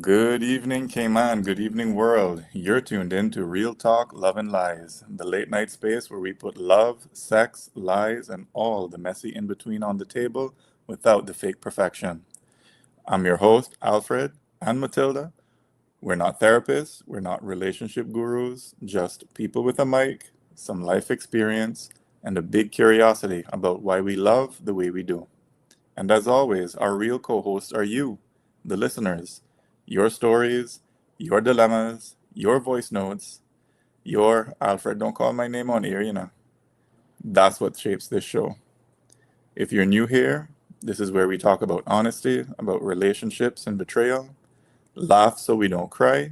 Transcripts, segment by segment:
Good evening, Cayman. Good evening, world. You're tuned in to Real Talk, Love and Lies, the late night space where we put love, sex, lies, and all the messy in between on the table without the fake perfection. I'm your host, Alfred and Matilda. We're not therapists, we're not relationship gurus, just people with a mic, some life experience, and a big curiosity about why we love the way we do. And as always, our real co hosts are you, the listeners. Your stories, your dilemmas, your voice notes, your Alfred, don't call my name on air. That's what shapes this show. If you're new here, this is where we talk about honesty, about relationships and betrayal, laugh so we don't cry,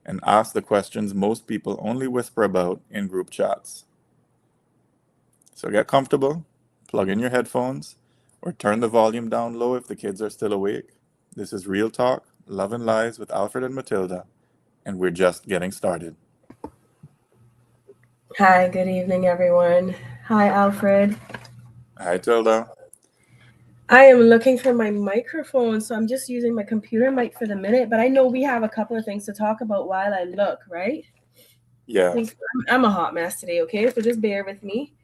and ask the questions most people only whisper about in group chats. So get comfortable, plug in your headphones, or turn the volume down low if the kids are still awake. This is Real Talk, Love and Lies with Alfred and Matilda, and we're just getting started. Hi, good evening, everyone. Hi, Alfred. Hi, Tilda. I am looking for my microphone, so I'm just using my computer mic for the minute, but I know we have a couple of things to talk about while I look, right? Yeah. Thanks. I'm a hot mess today, okay? So just bear with me.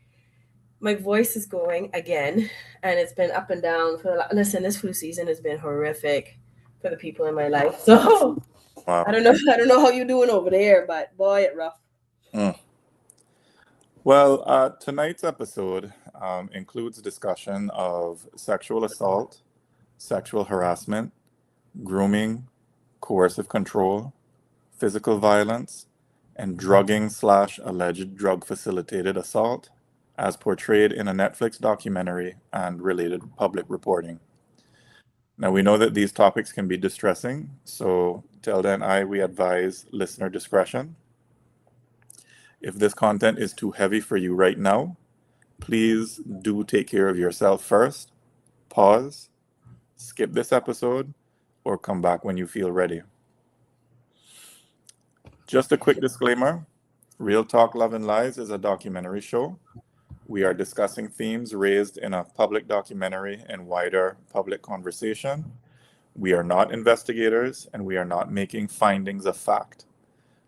My voice is going again, and it's been up and down for listen, this flu season has been horrific for the people in my life. So I Wow. don't know, I don't know how you're doing over there, but boy, it rough. Mm. Well, tonight's episode includes discussion of sexual assault, sexual harassment, grooming, coercive control, physical violence, and drugging slash alleged drug facilitated assault, as portrayed in a Netflix documentary and related public reporting. Now, we know that these topics can be distressing, so Tilda and we advise listener discretion. If this content is too heavy for you right now, please do take care of yourself first, pause, skip this episode, or come back when you feel ready. Just a quick disclaimer: Real Talk Love and Lies is a documentary show. We are discussing themes raised in a public documentary and wider public conversation. We are not investigators and we are not making findings of fact.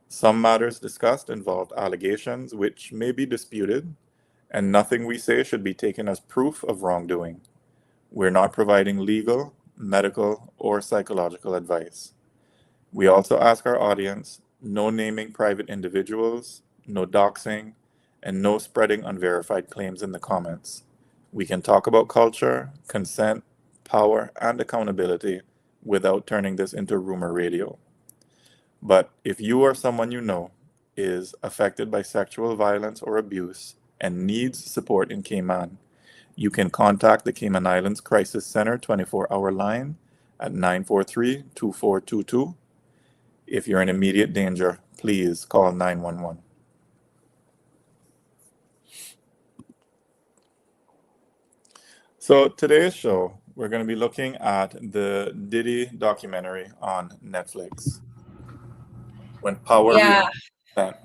Some matters discussed involved allegations which may be disputed, and nothing we say should be taken as proof of wrongdoing. We're not providing legal, medical, or psychological advice. We also ask our audience no naming private individuals, no doxing, and no spreading unverified claims in the comments. We can talk about culture, consent, power, and accountability without turning this into rumor radio. But if you or someone you know is affected by sexual violence or abuse and needs support in Cayman, you can contact the Cayman Islands Crisis Center 24-hour line at 943-2422. If you're in immediate danger, please call 911. So today's show, we're going to be looking at the Diddy documentary on Netflix. When power Yeah. meets consent.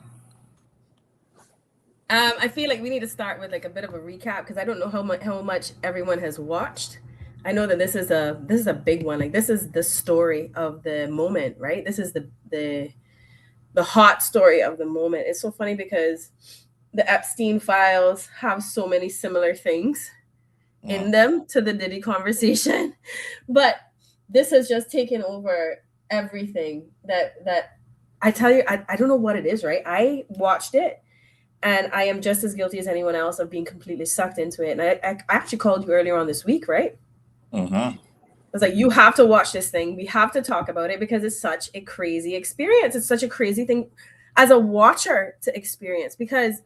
I feel like we need to start with like a bit of a recap because I don't know how much everyone has watched. I know that this is a big one. Like this is the story of the moment, right? This is the hot story of the moment. It's so funny because the Epstein files have so many similar things Mm, in them to the Diddy conversation, but this has just taken over everything that I tell you. I don't know what it is, right? I watched it and I am just as guilty as anyone else of being completely sucked into it. And I actually called you earlier on this week, right? mm-hmm. I was like, you have to watch this thing. We have to talk about it because it's such a crazy experience. It's such a crazy thing as a watcher to experience because,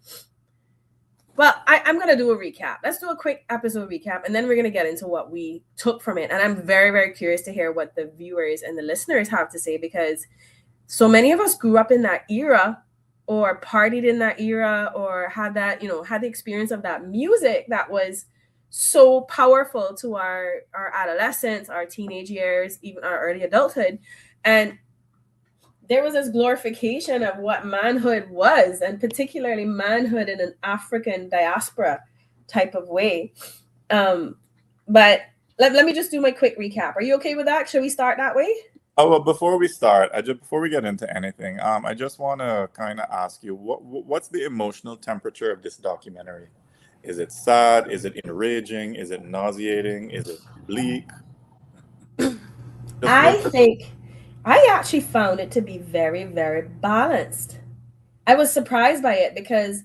well, I'm going to do a recap. Let's do a quick episode recap and then we're going to get into what we took from it. And I'm very, very curious to hear what the viewers and the listeners have to say because so many of us grew up in that era or partied in that era or had that, had the experience of that music that was so powerful to our adolescence, our teenage years, even our early adulthood. And there was this glorification of what manhood was, and particularly manhood in an African diaspora type of way. But let me just do my quick recap. Are you okay with that? Should we start that way? Oh, well, before we start, before we get into anything, I just want to kind of ask you, what's the emotional temperature of this documentary? Is it sad? Is it enraging? Is it nauseating? Is it bleak? Just I what? think I actually found it to be very, very balanced. I was surprised by it because,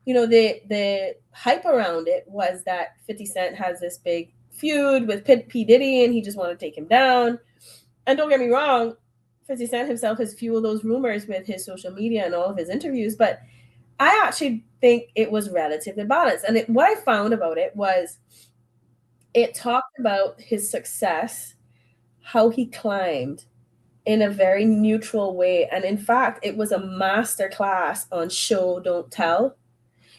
the hype around it was that 50 Cent has this big feud with P. Diddy and he just wanted to take him down. And don't get me wrong, 50 Cent himself has fueled those rumors with his social media and all of his interviews, but I actually think it was relatively balanced. And what I found about it was it talked about his success, how he climbed in a very neutral way. And in fact, it was a master class on show, don't tell.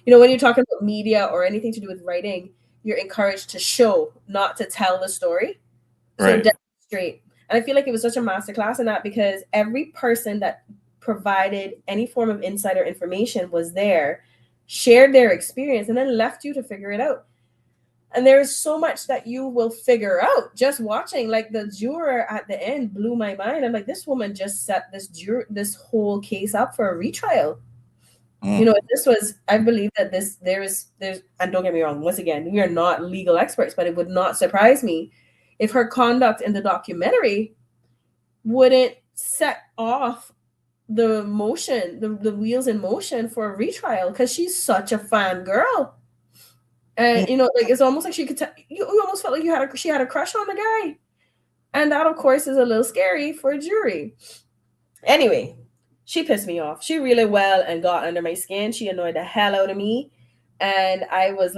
When you're talking about media or anything to do with writing, you're encouraged to show, not to tell the story. So Right. demonstrate. And I feel like it was such a masterclass in that because every person that provided any form of insider information was there, shared their experience, and then left you to figure it out. And there is so much that you will figure out just watching. Like the juror at the end blew my mind. I'm like, this woman just set this whole case up for a retrial. Mm. This was, I believe that there's, and don't get me wrong, once again, we are not legal experts, but it would not surprise me if her conduct in the documentary wouldn't set off the motion, the wheels in motion for a retrial because she's such a fan girl. And like it's almost like she could you almost felt like she had a crush on the guy. And that of course is a little scary for a jury. Anyway, she pissed me off. She really well and got under my skin. She annoyed the hell out of me. And I was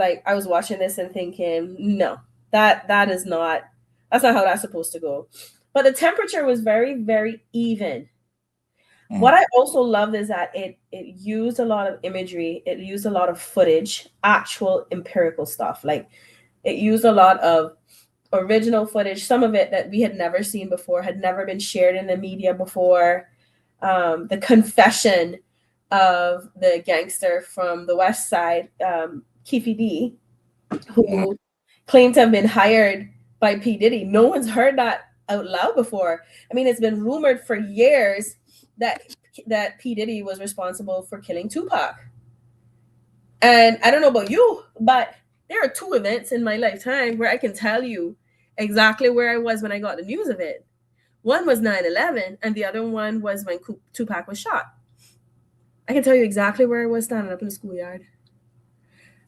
watching this and thinking, no, that's not how that's supposed to go. But the temperature was very, very even. What I also loved is that it used a lot of imagery, it used a lot of footage, actual empirical stuff. Like it used a lot of original footage, some of it that we had never seen before, had never been shared in the media before. The confession of the gangster from the West Side, Keefe D, who claimed to have been hired by P. Diddy. No one's heard that out loud before. I mean, it's been rumored for years that P. Diddy was responsible for killing Tupac. And I don't know about you, but there are two events in my lifetime where I can tell you exactly where I was when I got the news of it. One was 9/11, and the other one was when Tupac was shot. I can tell you exactly where I was standing up in the schoolyard.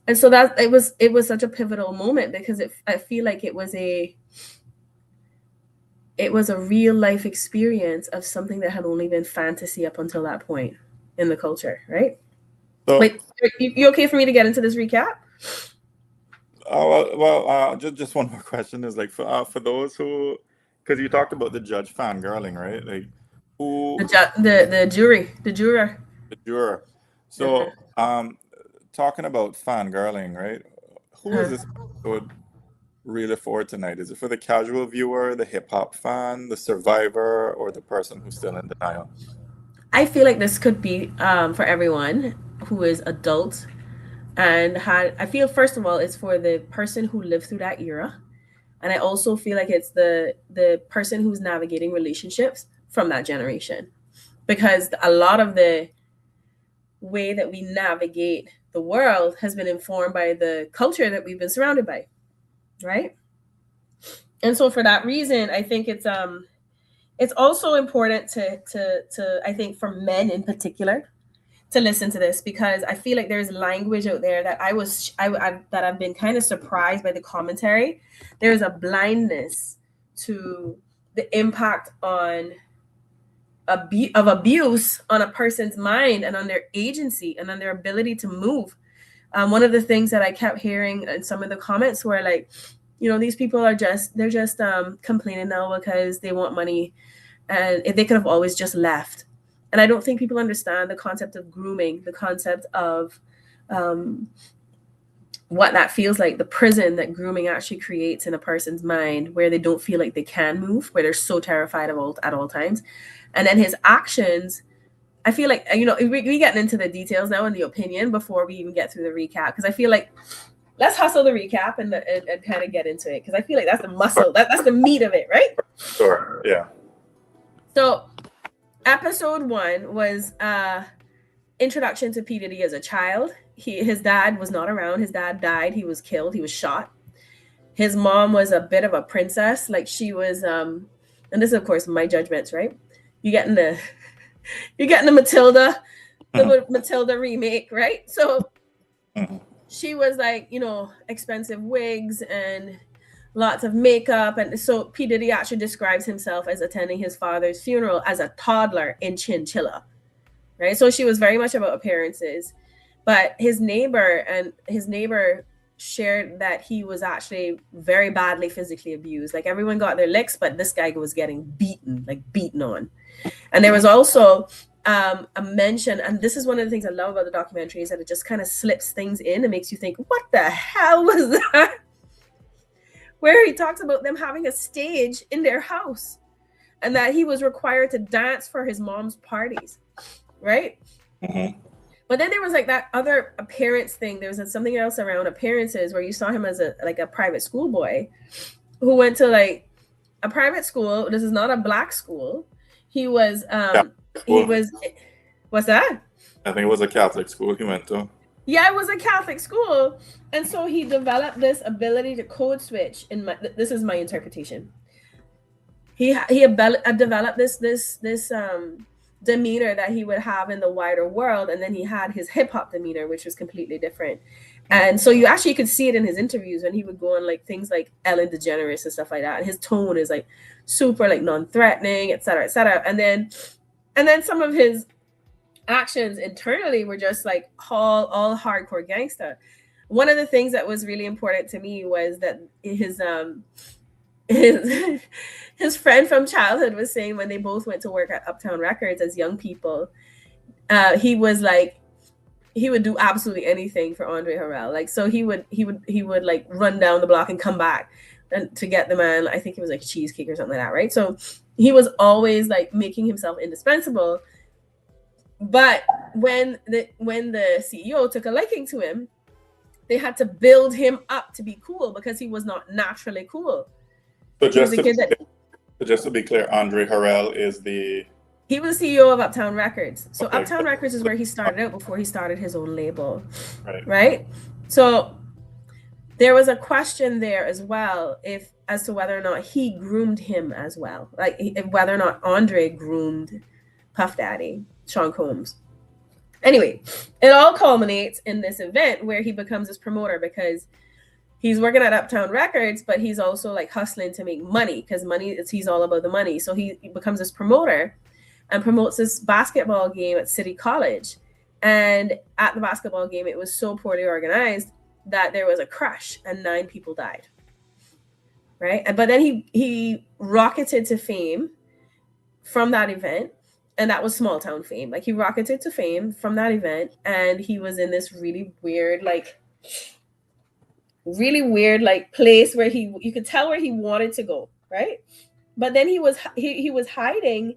And so that it was such a pivotal moment because I feel like it was a real life experience of something that had only been fantasy up until that point in the culture, right? So, wait, you okay for me to get into this recap? just one more question is like for those who, because you talked about the judge fangirling, right? Like who The jury, the juror. the juror. So, talking about fangirling, right? Who is this episode really for tonight? Is it for the casual viewer, the hip hop fan, the survivor, or the person who's still in denial? I feel like this could be for everyone who is adult and I feel first of all it's for the person who lived through that era, and I also feel like it's the person who's navigating relationships from that generation, because a lot of the way that we navigate the world has been informed by the culture that we've been surrounded by, right? And so for that reason, I think it's also important to I think for men in particular to listen to this, because I feel like there's language out there that that I've been kind of surprised by the commentary. There's a blindness to the impact of abuse on a person's mind and on their agency and on their ability to move. One of the things that I kept hearing in some of the comments were like, these people are just complaining now because they want money, and if they could have always just left. And I don't think people understand the concept of grooming, the concept of what that feels like, the prison that grooming actually creates in a person's mind, where they don't feel like they can move, where they're so terrified at all times. And then his actions, I feel like, we getting into the details now and the opinion before we even get through the recap, because I feel like let's hustle the recap and kind of get into it, because I feel like that's the muscle, that's the meat of it, right? Sure. Yeah. So episode 1 was introduction to P. Diddy as a child. His dad was not around. His dad died. He was killed. He was shot. His mom was a bit of a princess. Like she was, and this is of course my judgments, right? You getting the you're getting the Matilda remake, right? So she was like, expensive wigs and lots of makeup. And so P. Diddy actually describes himself as attending his father's funeral as a toddler in chinchilla, right? So she was very much about appearances. But his neighbor shared that he was actually very badly physically abused. Like everyone got their licks, but this guy was getting beaten on. And there was also a mention, and this is one of the things I love about the documentary, is that it just kind of slips things in and makes you think, what the hell was that? Where he talks about them having a stage in their house and that he was required to dance for his mom's parties, right? Mm-hmm. But then there was like that other appearance thing. There was something else around appearances where you saw him as a private school boy who went to like a private school. This is not a black school. He was what's that? I think it was a Catholic school he went to. Yeah, it was a Catholic school. And so he developed this ability to code switch. This is my interpretation. He developed this demeanor that he would have in the wider world, and then he had his hip-hop demeanor, which was completely different. And so you actually could see it in his interviews when he would go on like things like Ellen DeGeneres and stuff like that. And his tone is like super like non-threatening, et cetera, et cetera. And then some of his actions internally were just like all hardcore gangster. One of the things that was really important to me was that his friend from childhood was saying when they both went to work at Uptown Records as young people, he was like, he would do absolutely anything for Andre Harrell. Like, so he would like run down the block and come back and to get the man. I think it was like cheesecake or something like that, right? So he was always like making himself indispensable. But when the CEO took a liking to him, they had to build him up to be cool because he was not naturally cool. So just to be clear, Andre Harrell is he was CEO of Uptown Records. So okay. Uptown Records is where he started out before he started his own label. Right? So there was a question there as well, as to whether or not he groomed him as well. Like whether or not Andre groomed Puff Daddy, Sean Combs. Anyway, it all culminates in this event where he becomes this promoter because he's working at Uptown Records, but he's also like hustling to make money because he's all about the money. So he becomes this promoter and promotes this basketball game at City College. And at the basketball game, it was so poorly organized that there was a crash and 9 people died. Right. But then he rocketed to fame from that event. And that was small town fame. Like he rocketed to fame from that event. And he was in this really weird place where you could tell where he wanted to go. Right. But then he was hiding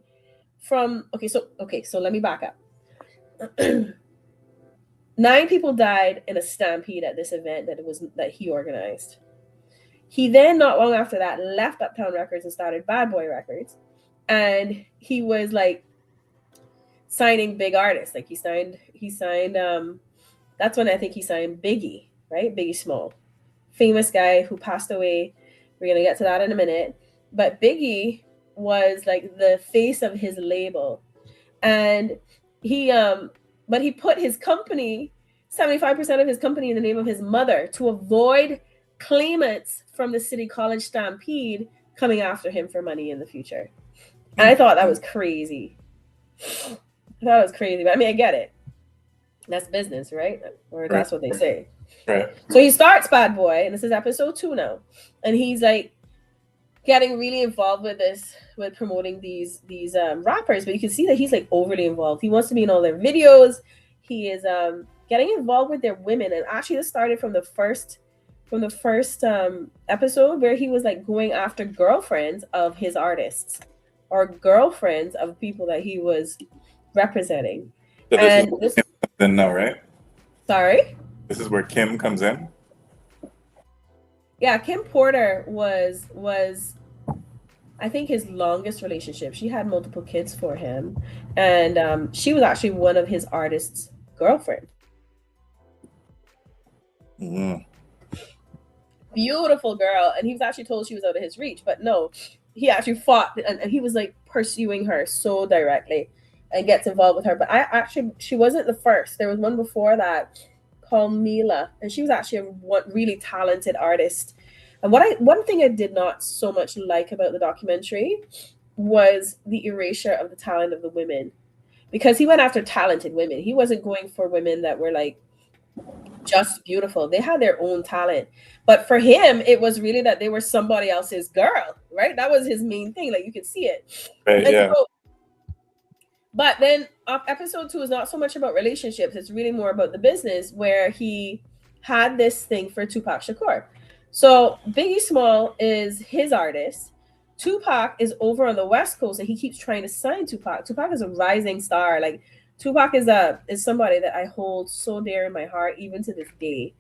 from, so let me back up. 9 people died in a stampede at this event that he organized. He then, not long after that, left Uptown Records and started Bad Boy Records. And he was like signing big artists. Like he signed that's when I think he signed Biggie, right? Biggie Small. Famous guy who passed away. We're going to get to that in a minute. But Biggie was like the face of his label. And he put his company, 75% of his company, in the name of his mother to avoid claimants from the City College stampede coming after him for money in the future. And I thought that was crazy. But I mean, I get it. That's business, right? Or that's what they say. Right. So he starts Bad Boy, and this is episode 2 now. And he's like getting really involved with promoting these rappers, but you can see that he's like overly involved. He wants to be in all their videos. He is getting involved with their women. And actually this started from the first episode where he was like going after girlfriends of his artists or girlfriends of people that he was representing. So this is where Kim comes in now, right? Sorry? This is where Kim comes in? Yeah, Kim Porter was I think his longest relationship. She had multiple kids for him, and she was actually one of his artist's girlfriend. Mm. Beautiful girl, and he was actually told she was out of his reach, but no, he actually fought, and he was like pursuing her so directly, and gets involved with her. But I actually, she wasn't the first. There was one before that called Mila, and she was actually a really talented artist. And one thing I did not so much like about the documentary was the erasure of the talent of the women, because he went after talented women. He wasn't going for women that were like just beautiful. They had their own talent. But for him, it was really that they were somebody else's girl, right? That was his main thing. Like you could see it. Right, And yeah. so, but then episode 2 is not so much about relationships. It's really more about the business, where he had this thing for Tupac Shakur. So Biggie Small is his artist. Tupac is over on the West Coast, and he keeps trying to sign Tupac. Tupac is a rising star. Like Tupac is somebody that I hold so dear in my heart, even to this day,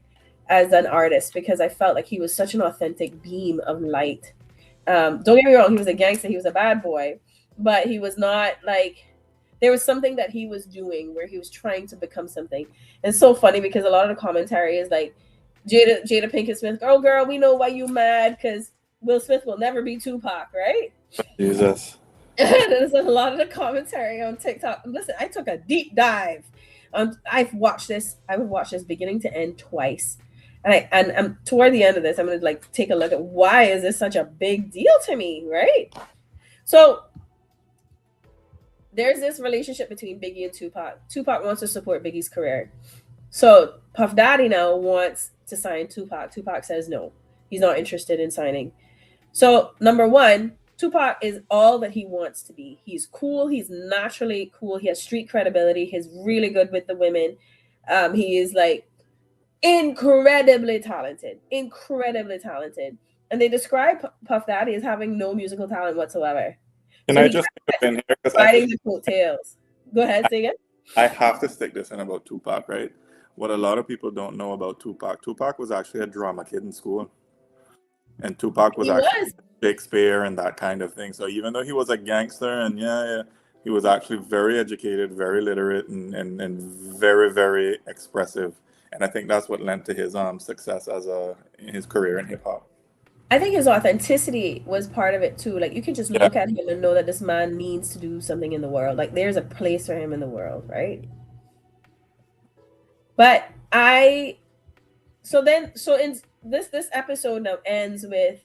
as an artist, because I felt like he was such an authentic beam of light. Don't get me wrong, he was a gangster, he was a bad boy, but he was not like, there was something that he was doing where he was trying to become something. And it's so funny because a lot of the commentary is like, Jada Pinkett Smith, oh girl, we know why you mad, because Will Smith will never be Tupac, right? Jesus. There's a lot of the commentary on TikTok. Listen, I took a deep dive. I've watched this. I would watch this beginning to end twice, and toward the end of this, I'm gonna like take a look at why is this such a big deal to me, right? So there's this relationship between Biggie and Tupac. Tupac wants to support Biggie's career, so Puff Daddy now wants to sign Tupac. Tupac says no, he's not interested in signing. So number one, Tupac is all that he wants to be. He's cool. He's naturally cool. He has street credibility. He's really good with the women. He is like incredibly talented, incredibly talented. And they describe Puff Daddy as having no musical talent whatsoever. Can So I he just stick it in here? Because riding the coattails. Go ahead, say it. I have to stick this in about Tupac, right? What a lot of people don't know about Tupac was actually a drama kid in school. And Tupac was He actually was. Shakespeare and that kind of thing. So even though he was a gangster and yeah, he was actually very educated, very literate, and very, very expressive. And I think that's what led to his success in his career in hip hop. I think his authenticity was part of it too. Like you can just Yeah, look at him and know that this man needs to do something in the world. Like there's a place for him in the world, right? But I so in this episode now ends with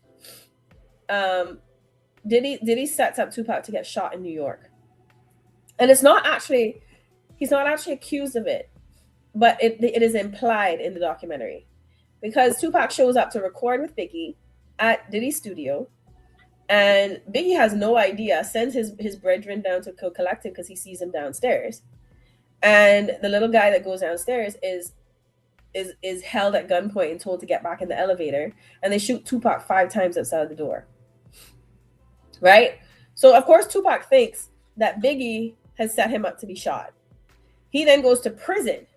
um Diddy sets up Tupac to get shot in New York. And he's not actually accused of it, but it is implied in the documentary. Because Tupac shows up to record with Biggie at Diddy's studio, and Biggie has no idea, sends his brethren down to go collect him because he sees him downstairs. And the little guy that goes downstairs is held at gunpoint and told to get back in the elevator, and they shoot Tupac 5 times outside the door. Right? So of course Tupac thinks that Biggie has set him up to be shot. He then goes to prison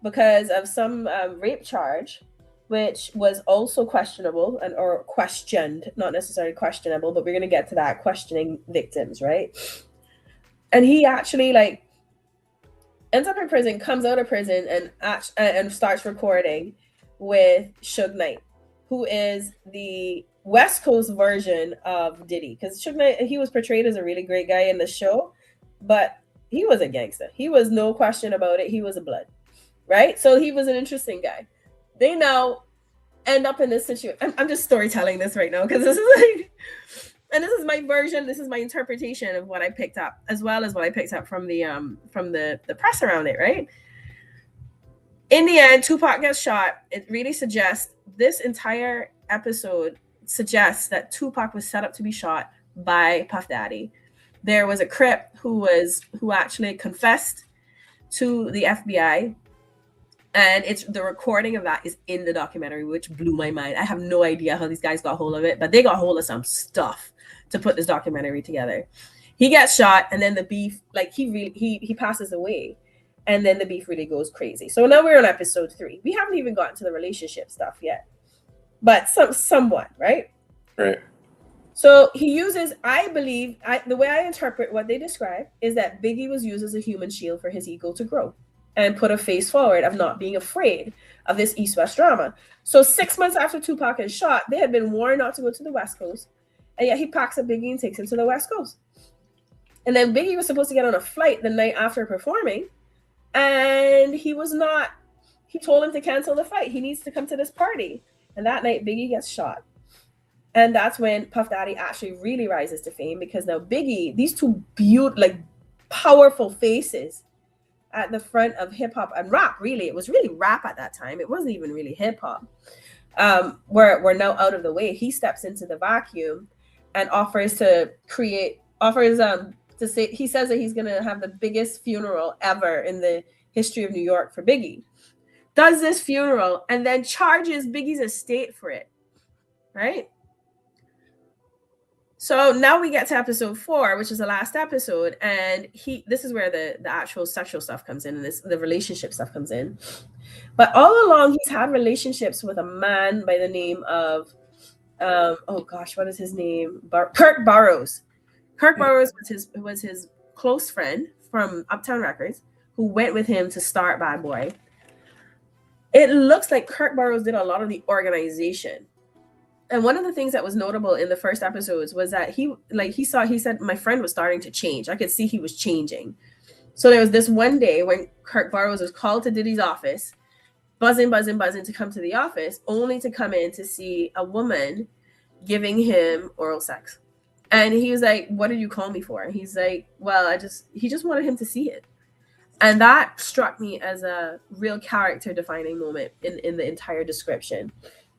because of some rape charge, which was also questionable or questioned, not necessarily questionable, but we're going to get to that, questioning victims, right? And he actually like ends up in prison, comes out of prison, and starts recording with Suge Knight, who is the West Coast version of Diddy. Because Suge Knight, he was portrayed as a really great guy in the show, but he was a gangster. He was no question about it. He was a blood, right? So he was an interesting guy. They now end up in this situation. I'm just storytelling this right now because this is like, and this is my version. This is my interpretation of what I picked up, as well as what I picked up from the press around it. Right. In the end, Tupac gets shot. It really suggests, this entire episode suggests that Tupac was set up to be shot by Puff Daddy. There was a Crip who actually confessed to the FBI, and it's the recording of that is in the documentary, which blew my mind. I have no idea how these guys got hold of it, but they got hold of some stuff to put this documentary together. He gets shot, and then the beef, like he passes away, and then the beef really goes crazy. So now we're on episode 3. We haven't even gotten to the relationship stuff yet, but somewhat, right? right. So he uses, I believe, the way I interpret what they describe is that Biggie was used as a human shield for his ego to grow and put a face forward of not being afraid of this East West drama. So 6 months after Tupac is shot, they had been warned not to go to the West Coast, and yet he packs up Biggie and takes him to the West Coast. And then Biggie was supposed to get on a flight the night after performing, and he was not. He told him to cancel the flight. He needs to come to this party. And that night, Biggie gets shot. And that's when Puff Daddy actually really rises to fame, because now Biggie, these two powerful faces at the front of hip hop and rap, really, it was really rap at that time. It wasn't even really hip hop. We're now out of the way. He steps into the vacuum and offers to say, he says that he's going to have the biggest funeral ever in the history of New York for Biggie. Does this funeral and then charges Biggie's estate for it, right? So now we get to episode 4, which is the last episode, and this is where the actual sexual stuff comes in, and the relationship stuff comes in. But all along, he's had relationships with a man by the name of, oh gosh, what is his name? Kirk Burroughs. Kirk Burroughs was his close friend from Uptown Records, who went with him to start Bad Boy. It looks like Kirk Burroughs did a lot of the organization. And one of the things that was notable in the first episodes was that he said my friend was starting to change. I could see he was changing. So there was this one day when Kirk Burroughs was called to Diddy's office, buzzing to come to the office, only to come in to see a woman giving him oral sex. And he was like, "What did you call me for?" And he's like, "Well, he just wanted him to see it." And that struck me as a real character defining moment in the entire description,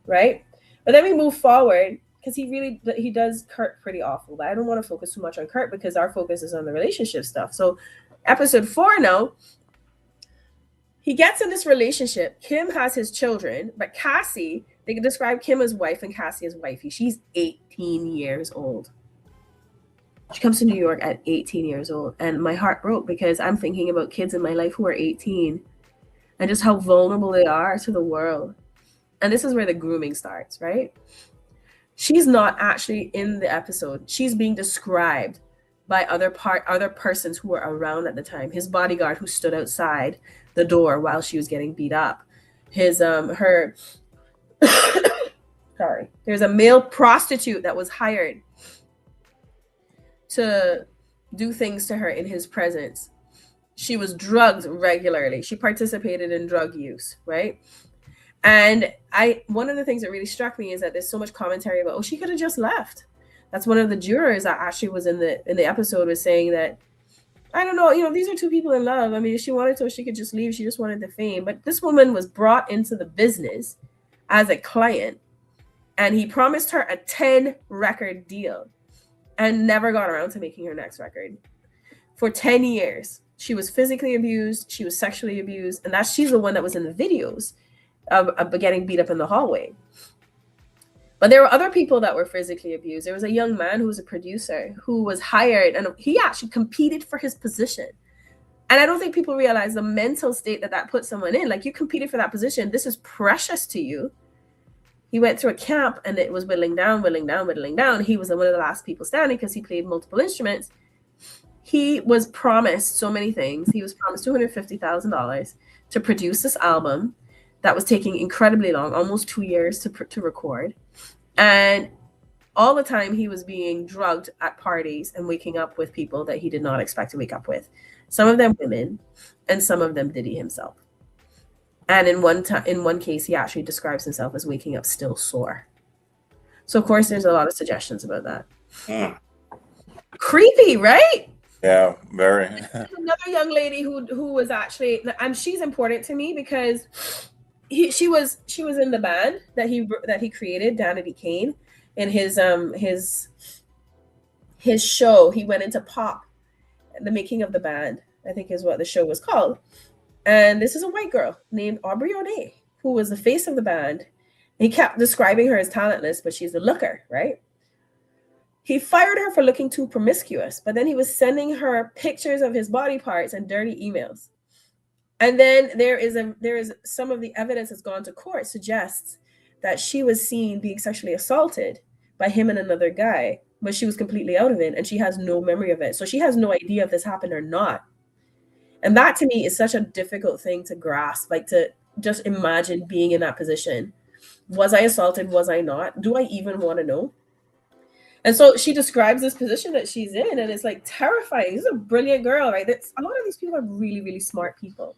right? But then we move forward, because he does Kurt pretty awful. But I don't want to focus too much on Kurt, because our focus is on the relationship stuff. So episode 4 now, he gets in this relationship. Kim has his children, but Cassie, they can describe Kim as wife and Cassie as wifey. She's 18 years old. She comes to New York at 18 years old, and my heart broke, because I'm thinking about kids in my life who are 18 and just how vulnerable they are to the world. And this is where the grooming starts, right? She's not actually in the episode. She's being described by other persons who were around at the time. His bodyguard who stood outside the door while she was getting beat up. There's a male prostitute that was hired to do things to her in his presence. She was drugged regularly. She participated in drug use, right? And one of the things that really struck me is that there's so much commentary about, she could have just left. That's one of the jurors that actually was in the episode, was saying that, I don't know, these are two people in love. I mean, if she wanted to, she could just leave. She just wanted the fame. But this woman was brought into the business as a client, and he promised her a 10-record deal and never got around to making her next record. For 10 years, she was physically abused. She was sexually abused. And she's the one that was in the videos of getting beat up in the hallway. But there were other people that were physically abused. There was a young man who was a producer who was hired, and he actually competed for his position. And I don't think people realize the mental state that puts someone in. Like, you competed for that position. This is precious to you. He went through a camp, and it was whittling down. He was one of the last people standing because he played multiple instruments. He was promised so many things. He was promised $250,000 to produce this album that was taking incredibly long, almost 2 years to record. And all the time he was being drugged at parties and waking up with people that he did not expect to wake up with. Some of them women, and some of them Diddy himself. And in one case, he actually describes himself as waking up still sore. So of course, there's a lot of suggestions about that. Creepy, right? Yeah, very. Another young lady who was actually, and she's important to me because she was in the band that he created, Danity Kane, in his show. He went into pop, the making of the band, I think is what the show was called. And this is a white girl named Aubrey O'Day, who was the face of the band. He kept describing her as talentless, but she's a looker, right? He fired her for looking too promiscuous, but then he was sending her pictures of his body parts and dirty emails. And then there is some of the evidence that's gone to court suggests that she was seen being sexually assaulted by him and another guy but she was completely out of it and she has no memory of it. So she has no idea if this happened or not. And that to me is such a difficult thing to grasp, like to just imagine being in that position. Was I assaulted? Was I not? Do I even want to know? And so she describes this position that she's in, and it's like terrifying. She's a brilliant girl, right? A lot of these people are really, really smart people.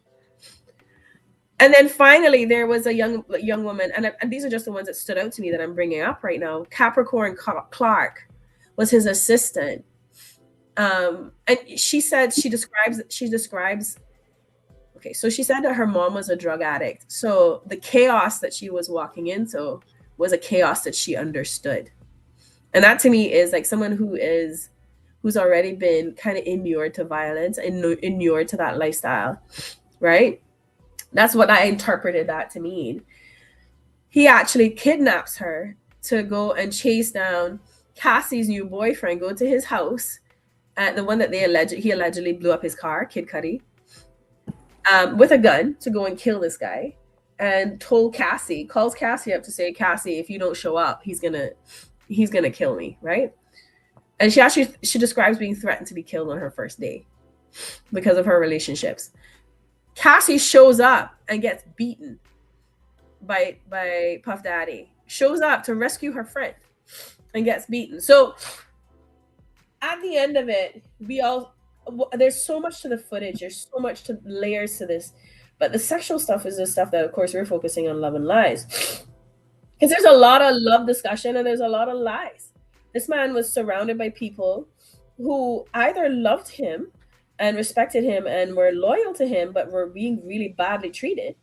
And then finally, there was a young woman, and these are just the ones that stood out to me that I'm bringing up right now. Capricorn Clark was his assistant, and she said she describes. Okay, so she said that her mom was a drug addict, so the chaos that she was walking into was a chaos that she understood. And that to me is like someone who's already been kind of inured to violence and inured to that lifestyle, right? That's what I interpreted that to mean. He actually kidnaps her to go and chase down Cassie's new boyfriend, go to his house, the one that he allegedly blew up his car, Kid Cudi, with a gun to go and kill this guy, and calls Cassie up to say, Cassie, if you don't show up, he's gonna kill me, right? And she describes being threatened to be killed on her first day because of her relationships. Cassie shows up and gets beaten by Puff Daddy. Shows up to rescue her friend and gets beaten. So at the end of it, there's so much to the footage. There's so much to layers to this. But the sexual stuff is the stuff that, of course, we're focusing on Love and Lies. Because there's a lot of love discussion and there's a lot of lies. This man was surrounded by people who either loved him and respected him and were loyal to him, but were being really badly treated,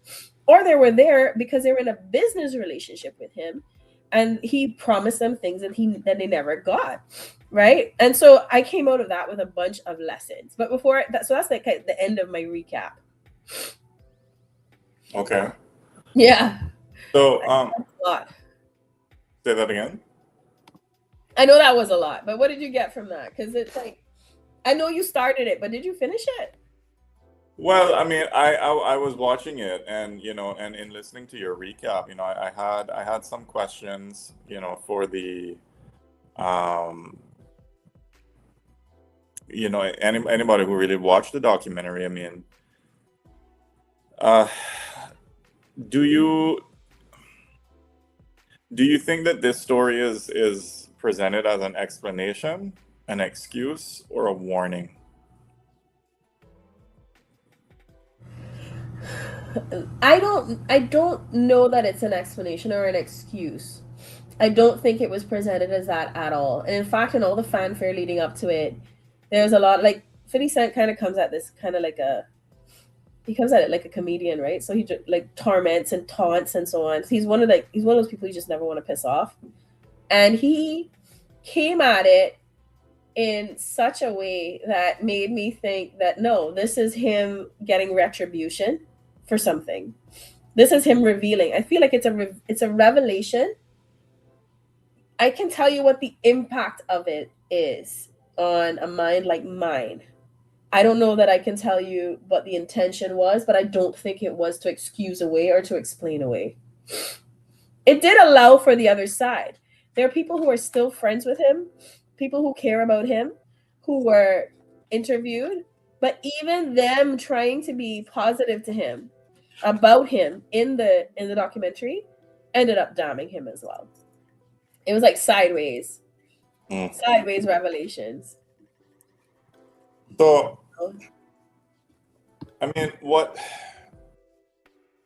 or they were there because they were in a business relationship with him and he promised them things that they never got, right? And so I came out of that with a bunch of lessons. But before that, so that's like the end of my recap. Okay. Yeah. So a lot. Say that again. I know that was a lot, but what did you get from that? Because it's like, I know you started it, but did you finish it? Well, I mean, I was watching it, and and in listening to your recap, I had some questions, for the anybody who really watched the documentary. I mean, do you think that this story is presented as an explanation, an excuse, or a warning? I don't know that it's an explanation or an excuse. I don't think it was presented as that at all. And in fact, in all the fanfare leading up to it, there's a lot, like 50 Cent kind of comes at this kind of like he comes at it like a comedian, right? So he like torments and taunts and so on. He's one of those people you just never want to piss off. And he came at it in such a way that made me think that no, this is him getting retribution for something. This is him revealing. I feel like it's a revelation. I can tell you what the impact of it is on a mind like mine. I don't know that I can tell you what the intention was, but I don't think it was to excuse away or to explain away. It did allow for the other side. There are people who are still friends with him, people who care about him, who were interviewed, but even them trying to be positive to him, about him in the documentary, ended up damning him as well. It was like sideways revelations. So, I mean, what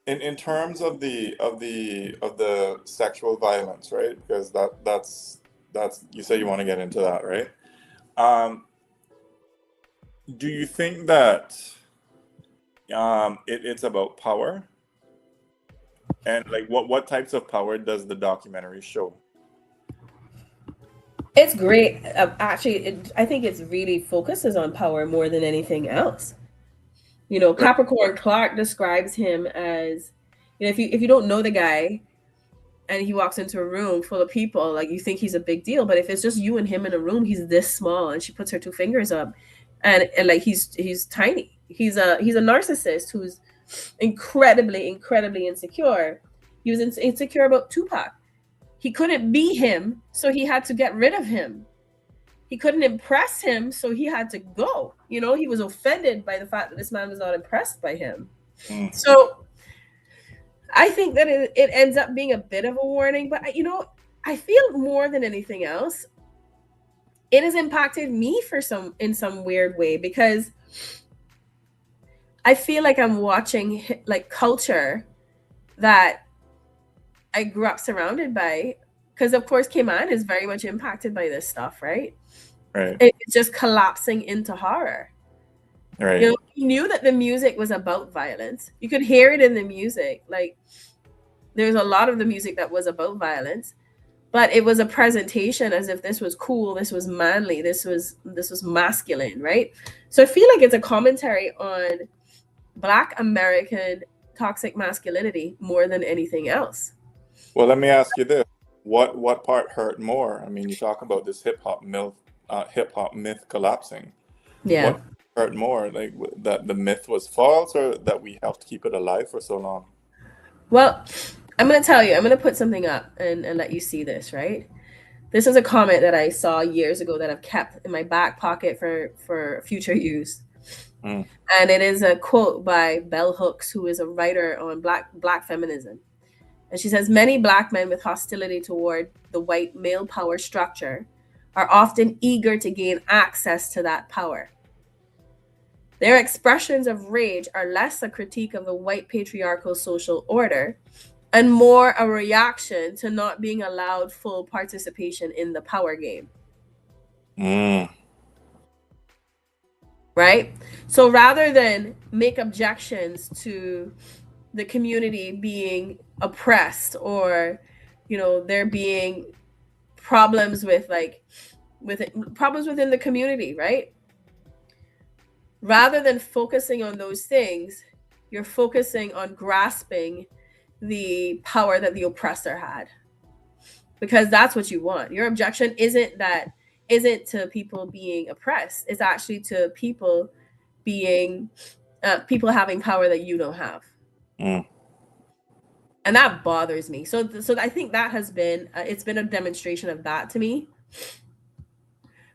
in terms of the sexual violence, right? Because that's you say you want to get into that, right? Do you think that it's about power? And like what types of power does the documentary show? It's great. Actually, I think it's really focuses on power more than anything else. Capricorn Clark describes him as, if you don't know the guy and he walks into a room full of people, like you think he's a big deal, but if it's just you and him in a room, he's this small. And she puts her two fingers up, and like he's tiny. He's a narcissist who's incredibly insecure. He was insecure about Tupac. He couldn't be him, so he had to get rid of him. he couldn't impress him, so he had to go. You know, he was offended by the fact that this man was not impressed by him. Mm. So I think that it ends up being a bit of a warning, but you know, I feel more than anything else, it has impacted me in some weird way, because I feel like I'm watching like culture that I grew up surrounded by, because of course Cayman is very much impacted by this stuff, right? Right. It's just collapsing into horror. Right. You know, he knew that the music was about violence. You could hear it in the music. Like, there's a lot of the music that was about violence, but it was a presentation as if this was cool, this was manly, this was masculine, right? So I feel like it's a commentary on Black American toxic masculinity more than anything else. Well, let me ask you this: what part hurt more? I mean, you talk about this hip hop myth collapsing. Yeah. What hurt more, like that the myth was false, or that we helped keep it alive for so long? Well, I'm going to tell you, I'm going to put something up and let you see this, right? This is a comment that I saw years ago that I've kept in my back pocket for future use. Mm. And it is a quote by Bell Hooks, who is a writer on black feminism. And she says, many Black men with hostility toward the white male power structure are often eager to gain access to that power. Their expressions of rage are less a critique of the white patriarchal social order and more a reaction to not being allowed full participation in the power game. Mm. Right? So rather than make objections to the community being oppressed, or, you know, there being problems with problems within the community, right? Rather than focusing on those things, you're focusing on grasping the power that the oppressor had, because that's what you want. Your objection isn't to people being oppressed. It's actually to people being people having power that you don't have. Mm. And that bothers me. So I think that has been it's been a demonstration of that to me.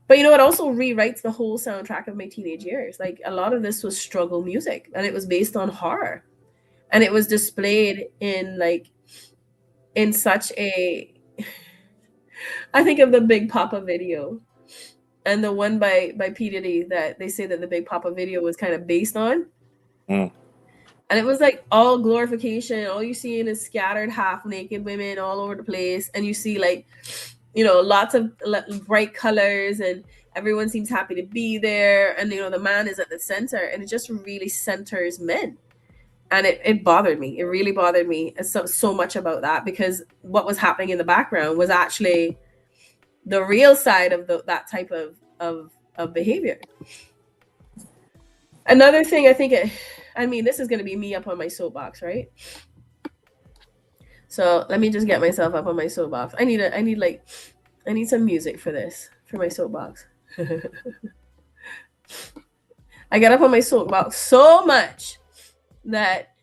But you know, it also rewrites the whole soundtrack of my teenage years. Like, a lot of this was struggle music, and it was based on horror, and it was displayed in such a I think of the Big Papa video and the one by P. Diddy that they say that the Big Papa video was kind of based on. Mm. And it was like all glorification. All you see is scattered half naked women all over the place. And you see, like, you know, lots of bright colors, and everyone seems happy to be there. And, you know, the man is at the center, and it just really centers men. And it bothered me. It really bothered me so much about that, because what was happening in the background was actually the real side of that type of behavior. Another thing, I think this is going to be me up on my soapbox, right? So let me just get myself up on my soapbox. I need some music for this, for my soapbox. I got up on my soapbox so much that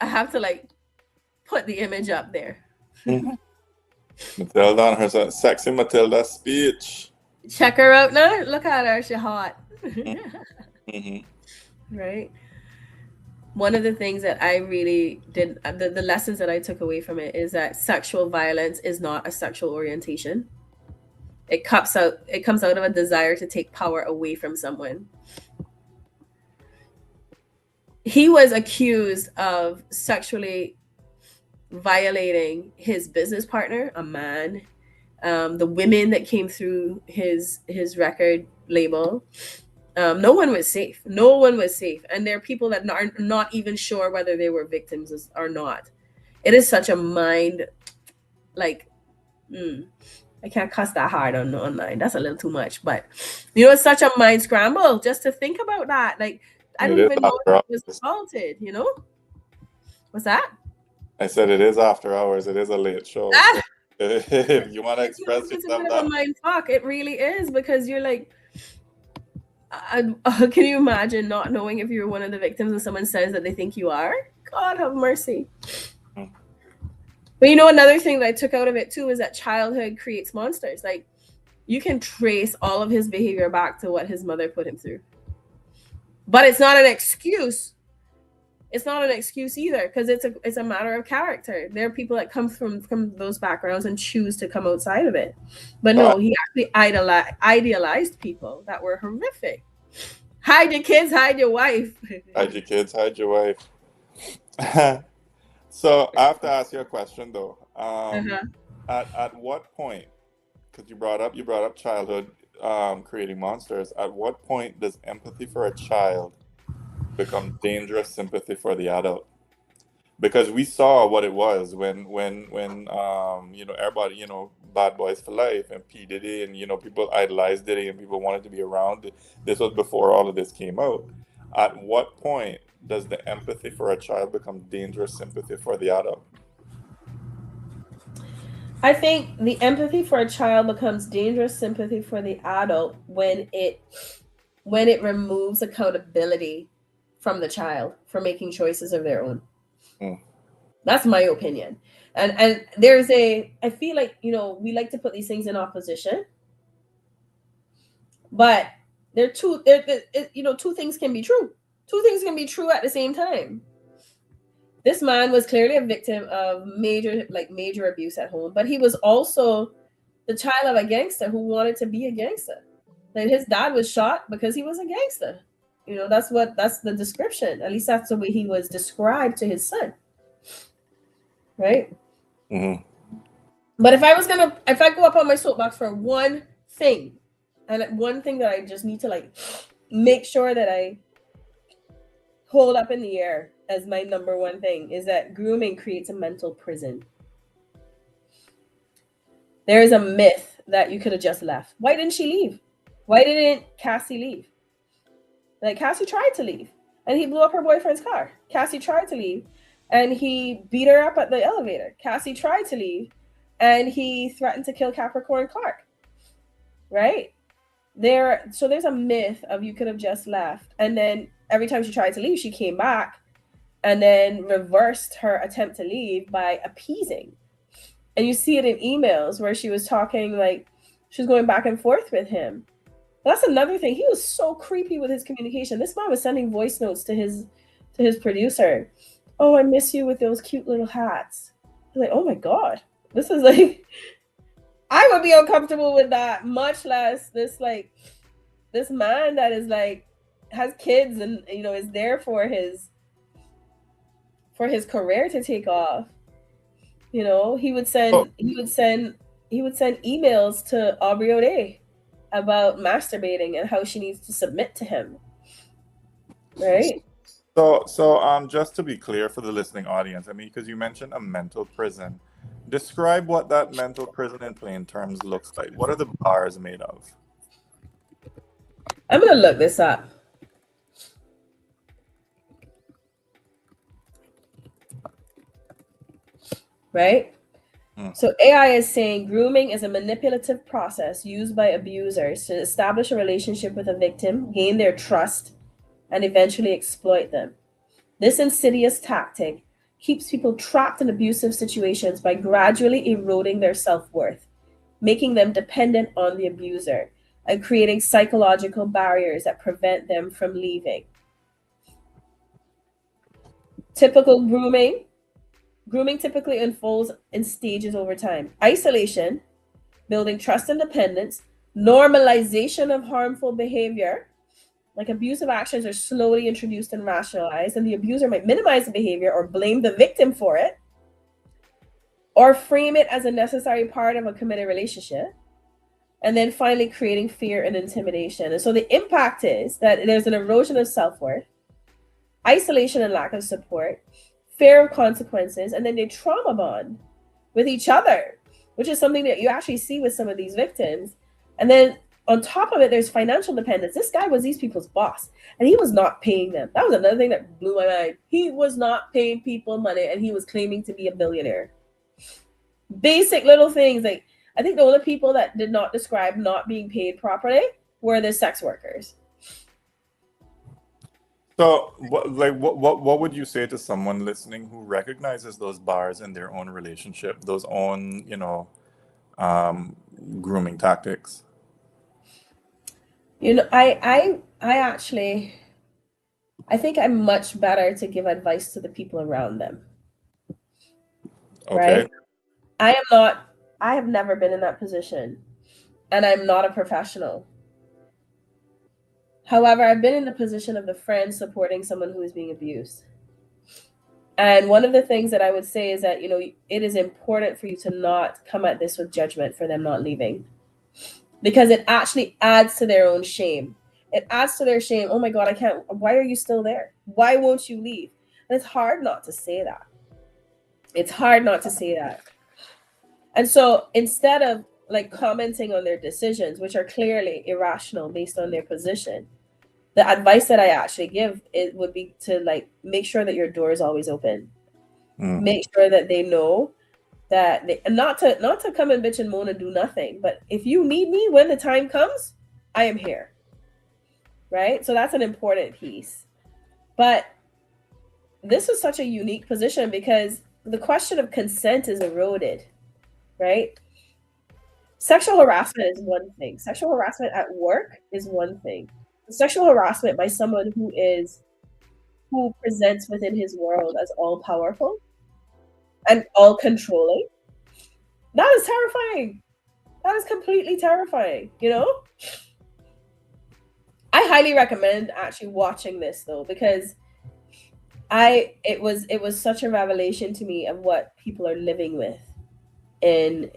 I have to like put the image up there. Mm-hmm. Matilda on her sexy Matilda speech. Check her out now. Look at her, she's hot. Mm-hmm. Right. One of the things that I really did, the lessons that I took away from it, is that sexual violence is not a sexual orientation. It comes out of a desire to take power away from someone. He was accused of sexually violating his business partner, a man, the women that came through his record label. No one was safe. No one was safe. And there are people that are not even sure whether they were victims or not. It is such a mind, like, I can't cuss that hard online. That's a little too much. But, you know, it's such a mind scramble just to think about that. Like, I don't even know if it was assaulted, you know? What's that? I said it is after hours. It is a late show. So if you want to express yourself, it's a bit of a mind fuck. It really is, because you're like, can you imagine not knowing if you're one of the victims and someone says that they think you are? God have mercy. But you know, another thing that I took out of it too is that childhood creates monsters. Like, you can trace all of his behavior back to what his mother put him through. But it's not an excuse. It's not an excuse either, because it's a matter of character. There are people that come from those backgrounds and choose to come outside of it. But So no, he actually idealized people that were horrific. Hide your kids, hide your wife. hide your kids, hide your wife. So I have to ask you a question though. Uh-huh. At what point, because you brought up childhood creating monsters, at what point does empathy for a child become dangerous sympathy for the adult? Because we saw what it was when everybody, Bad Boys for Life and P Diddy, and people idolized Diddy and people wanted to be around. This was before all of this came out. At what point does the empathy for a child become dangerous sympathy for the adult? I think the empathy for a child becomes dangerous sympathy for the adult when it removes accountability from the child for making choices of their own. Mm. That's my opinion. And there's I feel like, we like to put these things in opposition, but two things can be true. Two things can be true at the same time. This man was clearly a victim of major abuse at home, but he was also the child of a gangster who wanted to be a gangster. Like, his dad was shot because he was a gangster. That's the description. At least that's the way he was described to his son. Right? Mm-hmm. But if I go up on my soapbox for one thing, and one thing that I just need to make sure that I hold up in the air as my number one thing, is that grooming creates a mental prison. There is a myth that you could have just left. Why didn't she leave? Why didn't Cassie leave? Like, Cassie tried to leave, and he blew up her boyfriend's car. Cassie tried to leave, and he beat her up at the elevator. Cassie tried to leave, and he threatened to kill Capricorn Clark. Right? So there's a myth of you could have just left, and then every time she tried to leave, she came back and then reversed her attempt to leave by appeasing. And you see it in emails where she was talking, like, she was going back and forth with him. That's another thing. He was so creepy with his communication. This man was sending voice notes to his producer. Oh, I miss you with those cute little hats. I was like, oh my God. This is like, I would be uncomfortable with that, much less this man that is has kids and is there for his career to take off. He would send emails to Aubrey O'Day about masturbating and how she needs to submit to him. Right? So just to be clear for the listening audience, I mean, because you mentioned a mental prison, describe what that mental prison in plain terms looks like. What are the bars made of? I'm gonna look this up. Right? So AI is saying grooming is a manipulative process used by abusers to establish a relationship with a victim, gain their trust, and eventually exploit them. This insidious tactic keeps people trapped in abusive situations by gradually eroding their self-worth, making them dependent on the abuser, and creating psychological barriers that prevent them from leaving. Typical grooming. Grooming typically unfolds in stages over time. Isolation, building trust and dependence, normalization of harmful behavior, like abusive actions are slowly introduced and rationalized, and the abuser might minimize the behavior or blame the victim for it, or frame it as a necessary part of a committed relationship. And then finally creating fear and intimidation. And so the impact is that there's an erosion of self-worth, isolation and lack of support, fear of consequences, and then they trauma bond with each other, which is something that you actually see with some of these victims. And then on top of it, there's financial dependence. This guy was these people's boss, and he was not paying them. That was another thing that blew my mind. He was not paying people money, and he was claiming to be a billionaire. Basic little things. Like, I think the only people that did not describe not being paid properly were the sex workers. So, what would you say to someone listening who recognizes those bars in their own relationship, those own, grooming tactics? You know, I actually, I think I'm much better to give advice to the people around them, Okay. right? I am not, I have never been in that position, and I'm not a professional. However, I've been in the position of the friend supporting someone who is being abused. And one of the things that I would say is that, you know, it is important for you to not come at this with judgment for them not leaving, because it actually adds to their own shame. It adds to their shame. Oh my God, I can't. Why are you still there? Why won't you leave? And it's hard not to say that. It's hard not to say that. And so instead of like commenting on their decisions, which are clearly irrational based on their position, the advice that I actually give it would be to like make sure that your door is always open. Mm. Make sure that they know that they, and not to come and bitch and moan and do nothing, but if you need me when the time comes, I am here. Right? So that's an important piece. But this is such a unique position because the question of consent is eroded, right? Sexual harassment is one thing. Sexual harassment at work is one thing. Sexual harassment by someone who presents within his world as all powerful and all controlling, that is terrifying. That is completely terrifying, you know? I highly recommend actually watching this though, because it was such a revelation to me of what people are living with and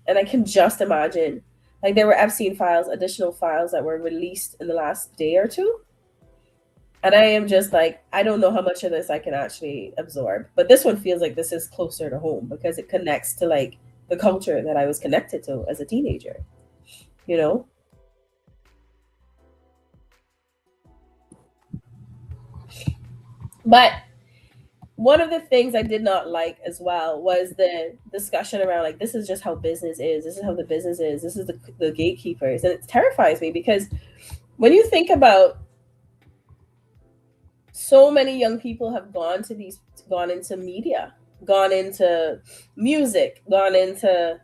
I can just imagine, like, there were Epstein files, additional files that were released in the last day or two, and I am just like, I don't know how much of this I can actually absorb, but this one feels like this is closer to home because it connects to like the culture that I was connected to as a teenager, you know. But one of the things I did not like as well was the discussion around like, this is just how business is. This is how the business is. This is the gatekeepers. And it terrifies me because when you think about, so many young people have gone into media, gone into music, gone into,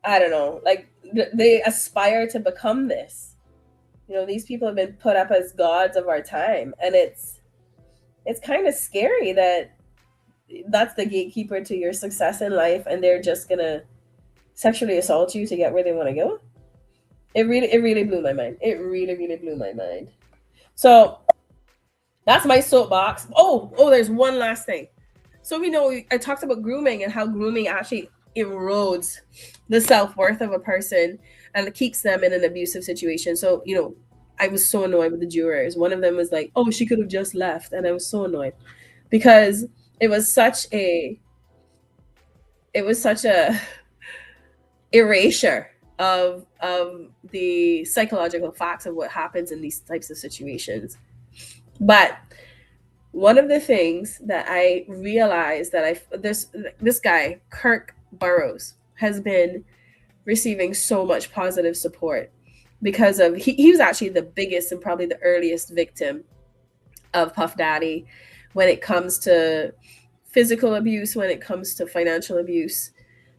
I don't know, like they aspire to become this. You know, these people have been put up as gods of our time. And it's kind of scary that that's the gatekeeper to your success in life and they're just gonna sexually assault you to get where they want to go. It really blew my mind. It really blew my mind. So that's my soapbox. Oh, there's one last thing. So we know I talked about grooming and how grooming actually erodes the self-worth of a person and it keeps them in an abusive situation. So, you know, I was so annoyed with the jurors. One of them was like, oh, she could have just left. And I was so annoyed because it was such a erasure of the psychological facts of what happens in these types of situations. But one of the things that I realized that this guy Kirk Burroughs has been receiving so much positive support because of he was actually the biggest and probably the earliest victim of Puff Daddy when it comes to physical abuse, when it comes to financial abuse,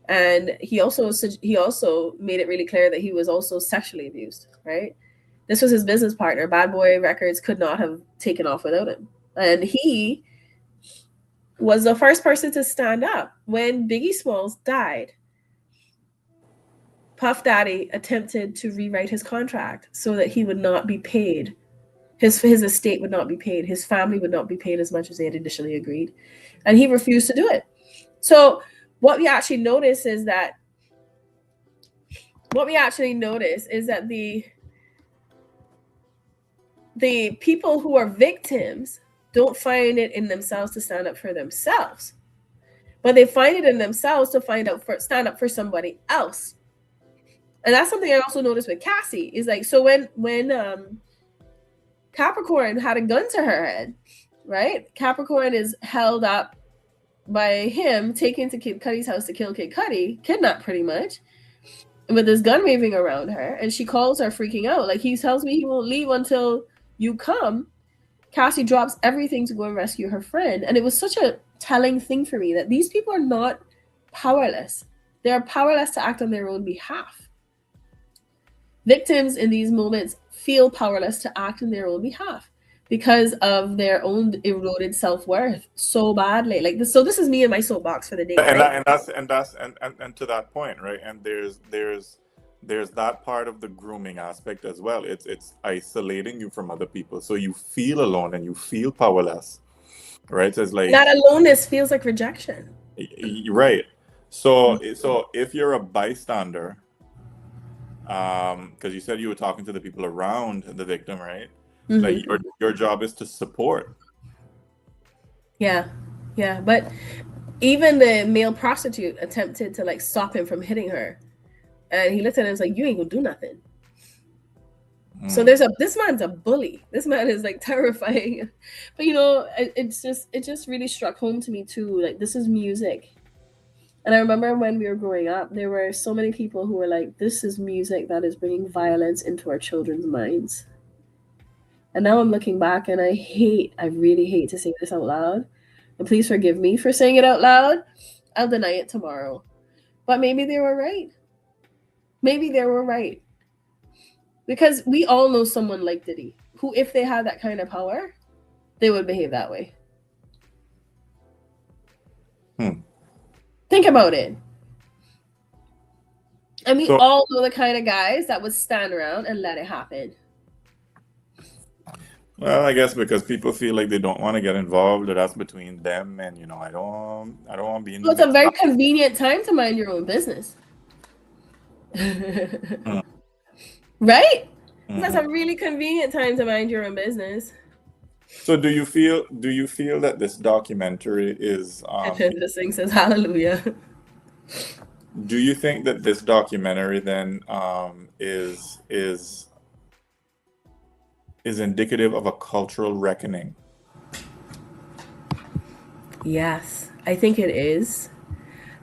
and he also made it really clear that he was also sexually abused. Right, this was his business partner. Bad Boy Records could not have taken off without him, and he was the first person to stand up when Biggie Smalls died. Puff Daddy attempted to rewrite his contract so that he would not be paid. His estate would not be paid. His family would not be paid as much as they had initially agreed. And he refused to do it. So what we actually notice is that the people who are victims don't find it in themselves to stand up for themselves, but they find it in themselves to stand up for somebody else. And that's something I also noticed with Cassie is like, so when Capricorn had a gun to her head, right? Capricorn is held up by him taken to Kid Cudi's house to kill Kid Cudi, kidnapped pretty much, with this gun waving around her, and she calls her freaking out. Like, he tells me he won't leave until you come. Cassie drops everything to go and rescue her friend. And it was such a telling thing for me that these people are not powerless. They are powerless to act on their own behalf. Victims in these moments feel powerless to act in their own behalf because of their own eroded self-worth so badly. Like this, so this is me in my soapbox for the day, and right? and to that point, right? And there's that part of the grooming aspect as well. It's isolating you from other people, so you feel alone and you feel powerless, right? So it's like, That aloneness feels like rejection. right. So if you're a bystander, because you said you were talking to the people around the victim, right? Like Mm-hmm. your job is to support. Yeah, yeah. But even the male prostitute attempted to like stop him from hitting her, and he looked at him and was like, "You ain't gonna do nothing." So Mm. there's a this man's a bully. This man is like terrifying. But you know, it just really struck home to me too. Like this is music. And I remember when we were growing up, there were so many people who were like, this is music that is bringing violence into our children's minds. And now I'm looking back and I really hate to say this out loud. And please forgive me for saying it out loud. I'll deny it tomorrow. But maybe they were right. Maybe they were right. Because we all know someone like Diddy, who, if they had that kind of power, they would behave that way. Hmm. Think about it. And we So, all know the kind of guys that would stand around and let it happen. well, I guess because people feel like they don't want to get involved, or that's between them and I don't want to be in So the it's a mix. very convenient time to mind your own business. Mm, Right? That's mhm. a really convenient time to mind your own business. So do you feel that this documentary is This thing says hallelujah. do you think that this documentary then is indicative of a cultural reckoning? Yes, I think it is.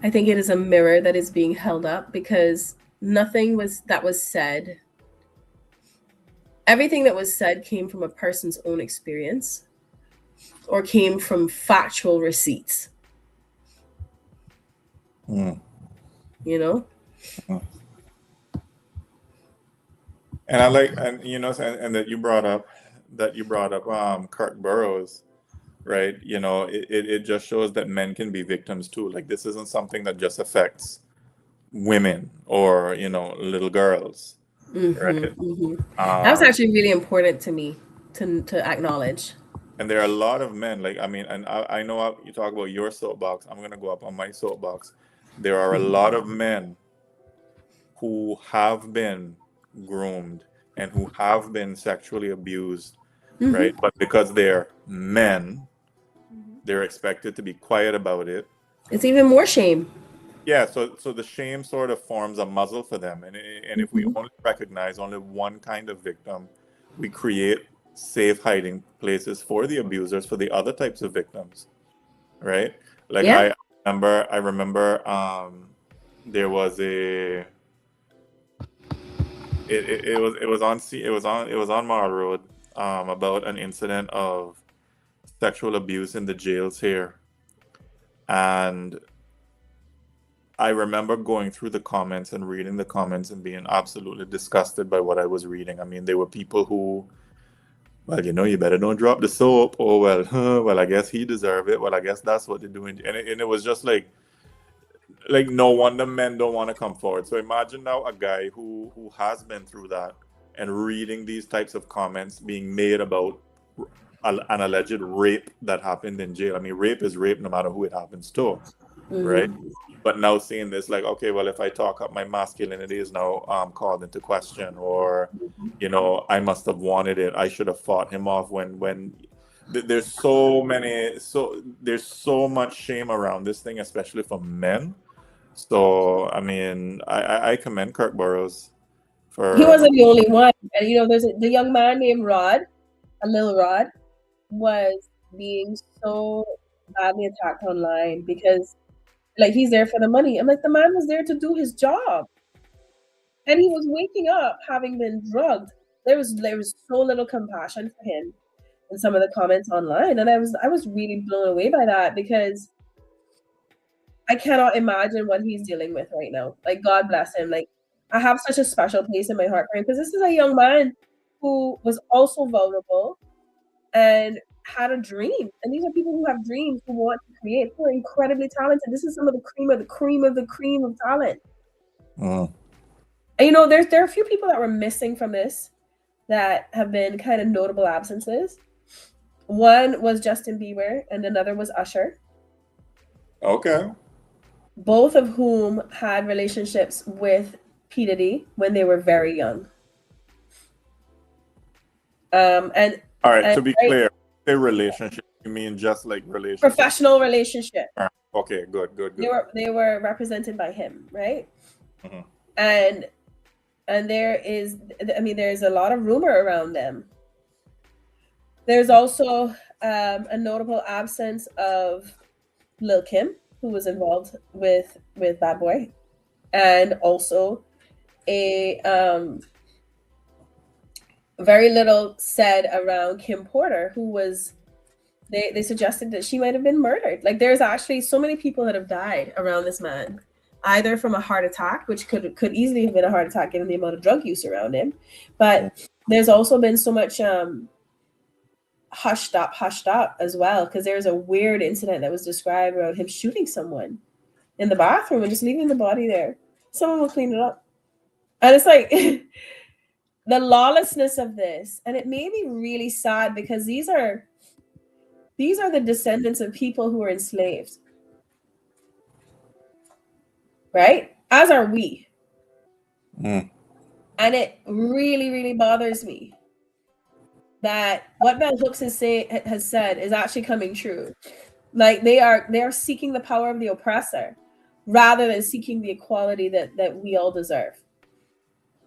I think it is a mirror that is being held up because nothing was that was said. Everything that was said came from a person's own experience or came from factual receipts, Mm, you know? mm. And I like, and and that you brought up Kirk Burroughs, right? It just shows that men can be victims too. Like this isn't something that just affects women or little girls, Mm-hmm, right? mm-hmm. That was Um, actually really important to me to acknowledge. and there are a lot of men, like I mean, and I know you talk about your soapbox. I'm gonna go up on my soapbox. There are a lot of men who have been groomed and who have been sexually abused, right? Mm-hmm. But because they're men, they're expected to be quiet about it. It's even more shame. Yeah, so the shame sort of forms a muzzle for them, and if we Mm-hmm. only recognize only one kind of victim, we create safe hiding places for the abusers for the other types of victims, right? Like Yeah. I remember there was it was on Mall Road about an incident of sexual abuse in the jails here, and I remember going through the comments and reading the comments and being absolutely disgusted by what I was reading. I mean, there were people who, well, you better don't drop the soap. Oh well, well, I guess he deserved it. Well, I guess that's what they're doing, and it was just like no wonder men don't want to come forward. So imagine now a guy who has been through that and reading these types of comments being made about an alleged rape that happened in jail. I mean, rape is rape no matter who it happens to, right? Mm-hmm. But now seeing this, like, okay, well, if I talk up, my masculinity is now called into question, or I must have wanted it. I should have fought him off there's there's so much shame around this thing, especially for men. So I mean, I commend Kirk Burroughs He for wasn't the only one. And you know, the young man named Rod, a little Rod, was being so badly attacked online because like he's there for the money. I'm like, the man was there to do his job. And he was waking up having been drugged. There was so little compassion for him in some of the comments online. And I was really blown away by that because I cannot imagine what he's dealing with right now. Like God bless him. Like I have such a special place in my heart for him because this is a young man. who was also vulnerable and had a dream. And these are people who have dreams, who want to create, who are incredibly talented. This is some of the cream of the cream of the cream of talent. Mm. And you know, there are a few people that were missing from this that have been kind of notable absences. One was Justin Bieber, and another was Usher. Okay. Both of whom had relationships with P. Diddy when they were very young. And All right. To be right, clear, say relationship, you mean just like relationship? professional relationship. Okay. Good. Good. They Good. were represented by him, right? Hmm. And there is, I mean, there's a lot of rumor around them. There's also a notable absence of Lil Kim, who was involved with Bad Boy, and also a very little said around Kim Porter, who was they suggested that she might have been murdered. Like there's actually so many people that have died around this man, either from a heart attack, which could easily have been a heart attack given the amount of drug use around him, but there's also been so much hushed up as well, because there's a weird incident that was described about him shooting someone in the bathroom and just leaving the body there. Someone will clean it up. And it's like the lawlessness of this, and it made me really sad because these are the descendants of people who were enslaved, right? As are we. Mm. And it really, really bothers me that what Bell Hooks has said is actually coming true. Like they are seeking the power of the oppressor rather than seeking the equality that we all deserve.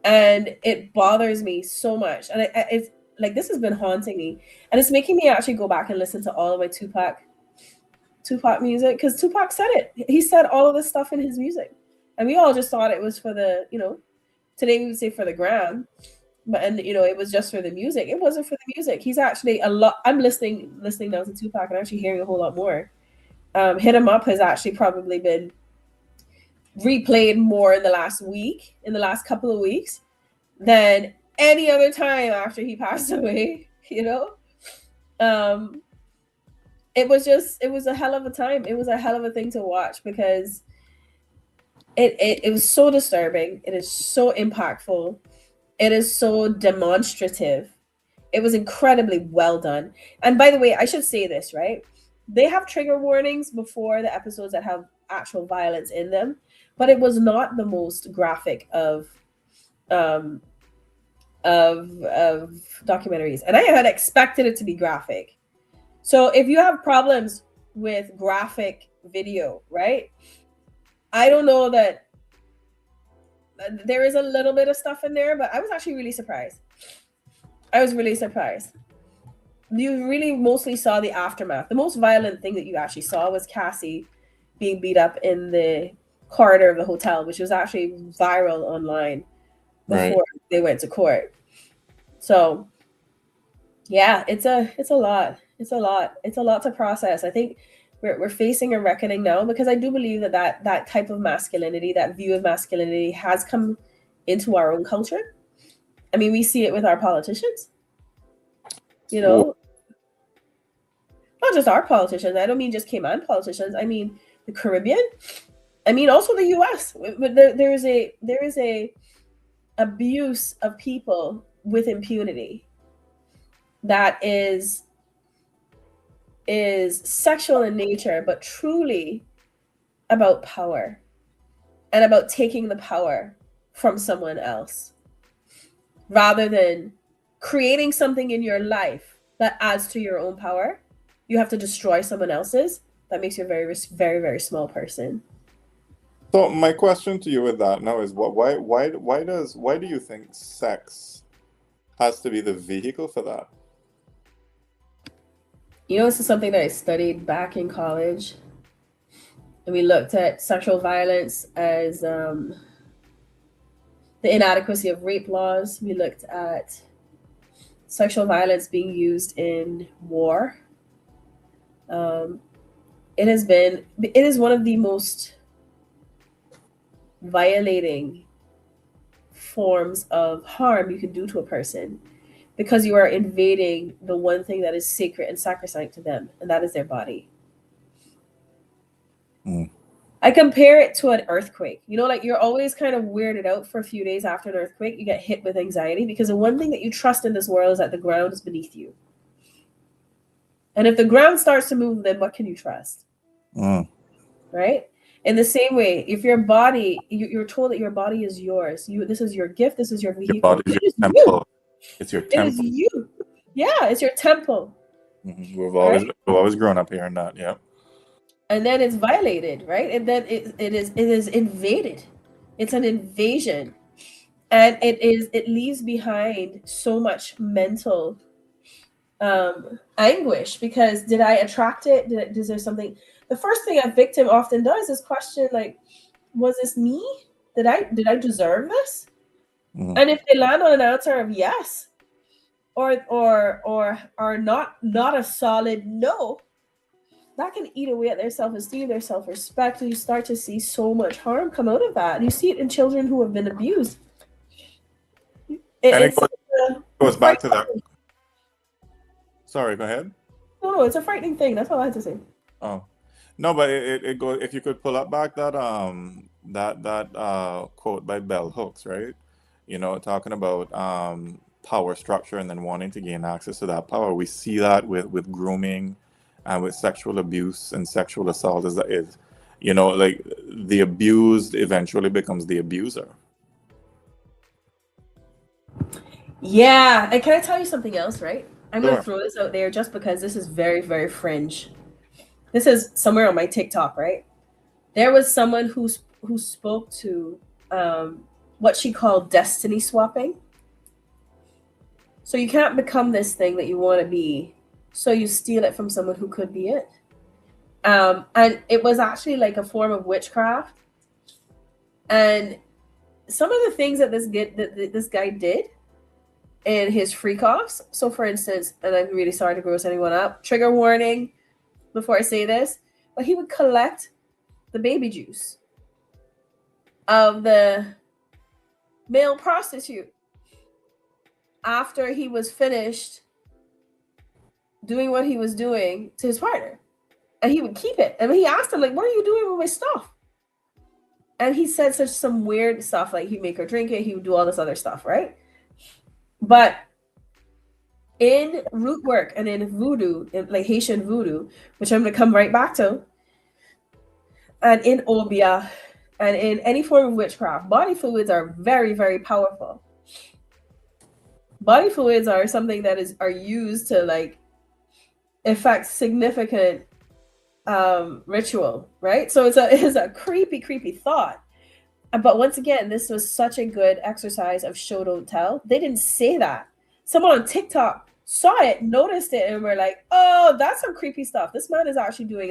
And it bothers me so much. And it's like this has been haunting me, and it's making me actually go back and listen to all of my Tupac music, because Tupac said it. He said all of this stuff in his music, and we all just thought it was for the, you know, today we would say for the gram, but and you know it was just for the music. It wasn't for the music. He's actually a lot. I'm listening now to Tupac and actually hearing a whole lot more. Hit 'Em Up has actually probably been replayed more in the last couple of weeks than any other time after he passed away, you know. It was a hell of a time. It was a hell of a thing to watch because it was so disturbing. It is so impactful. It is so demonstrative. It was incredibly well done. And by the way, I should say this, right? They have trigger warnings before the episodes that have actual violence in them, but it was not the most graphic of documentaries, and I had expected it to be graphic. So if you have problems with graphic video, right? I don't know that there is a little bit of stuff in there, but I was actually really surprised. I was really surprised. You really mostly saw the aftermath. The most violent thing that you actually saw was Cassie being beat up in the corridor of the hotel, which was actually viral online before they went to court. So yeah, it's a lot. It's a lot to process. I think we're facing a reckoning now, because I do believe that type of masculinity, that view of masculinity, has come into our own culture. I mean, we see it with our politicians. You know, not just our politicians. I don't mean just Cayman politicians. I mean the Caribbean. I mean also the U.S. But there is a abuse of people with impunity that is sexual in nature, but truly about power and about taking the power from someone else, rather than creating something in your life that adds to your own power. You have to destroy someone else's. That makes you a very, very, very small person. So my question to you with that now is, why do you think sex has to be the vehicle for that? You know, this is something that I studied back in college, and we looked at sexual violence as the inadequacy of rape laws. We looked at sexual violence being used in war. It is one of the most violating forms of harm you can do to a person, because you are invading the one thing that is sacred and sacrosanct to them, and that is their body. Mm. I compare it to an earthquake. You know, like you're always kind of weirded out for a few days after an earthquake. You get hit with anxiety because the one thing that you trust in this world is that the ground is beneath you. And if the ground starts to move, then what can you trust? Mm. Right? In the same way, if your body, you're told that your body is yours. This is your gift. This is your Your vehicle. body is It your is you. temple. It's your It is temple. you. Yeah, it's your temple. Right? We've always grown up hearing that. Yeah. And then it's violated, right? And then it is invaded. It's an invasion. And it leaves behind so much mental anguish because did I attract it? Is there something? The first thing a victim often does is question, like, was this me? Did I deserve this? Mm. And if they land on an answer of yes, or not a solid no, that can eat away at their self-esteem, their self-respect, and you start to see so much harm come out of that. And you see it in children who have been abused. And it It's goes a back to frightening that. thing. Sorry, go ahead. No, it's a frightening thing. That's all I had to say. Oh, no, but it goes. If you could pull up back that quote by Bell Hooks, right? You know, talking about power structure and then wanting to gain access to that power. We see that with grooming and with sexual abuse and sexual assault is, you know, like the abused eventually becomes the abuser. Yeah, and can I tell you something else, right? I'm gonna Sure. throw this out there just because this is very, very fringe. This is somewhere on my TikTok, right? There was someone who spoke to what she called destiny swapping. So you can't become this thing that you want to be, so you steal it from someone who could be it. And it was actually like a form of witchcraft. And some of the things that this guy did in his freak offs. So, for instance, and I'm really sorry to gross anyone up. Trigger warning before I say this, but he would collect the baby juice of the male prostitute after he was finished doing what he was doing to his partner, and he would keep it. And he asked him, like, "What are you doing with my stuff?" And he said some weird stuff, like he'd make her drink it, he would do all this other stuff, right? But in root work and in voodoo, in like Haitian voodoo, which I'm gonna come right back to, and in obia, and in any form of witchcraft, body fluids are very, very powerful. Body fluids are something that are used to like affect significant ritual, right? So it's a creepy thought. But once again, this was such a good exercise of show don't tell. They didn't say that. Someone on TikTok saw it, noticed it, and were like, "Oh, that's some creepy stuff. This man is actually doing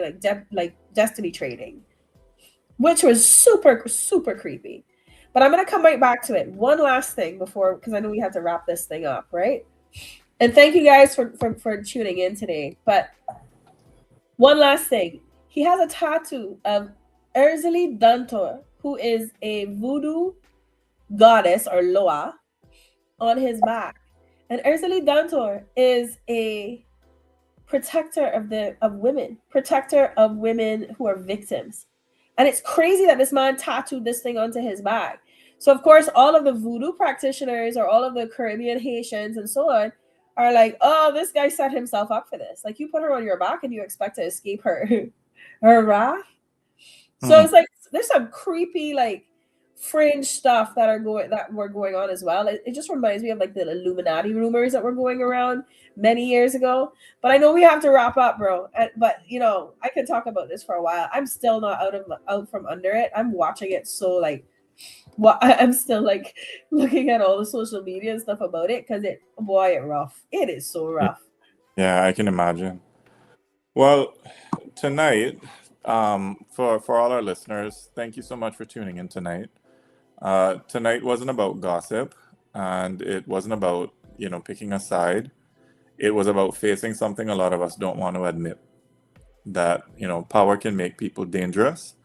like destiny trading," which was super creepy. But I'm gonna come right back to it. One last thing before, because I know we have to wrap this thing up, right? And thank you guys for tuning in today. But one last thing, he has a tattoo of Erzeli Dantor, who is a voodoo goddess or Loa, on his back. And Erzeli Dantor is a protector of women, protector of women who are victims. And it's crazy that this man tattooed this thing onto his back. So of course, all of the voodoo practitioners or all of the Caribbean Haitians and so on are like, "Oh, this guy set himself up for this. Like, you put her on your back and you expect to escape her her wrath." So it's like there's some creepy like fringe stuff that were going on as well. It just reminds me of like the Illuminati rumors that were going around many years ago. But I know we have to wrap up, bro. But you know, I could talk about this for a while. I'm still not out from under it. I'm watching it so like I'm still like looking at all the social media and stuff about it because it rough. It is so rough. Yeah, I can imagine. Well, tonight, for all our listeners, thank you so much for tuning in tonight. Tonight wasn't about gossip, and it wasn't about, you know, picking a side. It was about facing something a lot of us don't want to admit, that, you know, power can make people dangerous,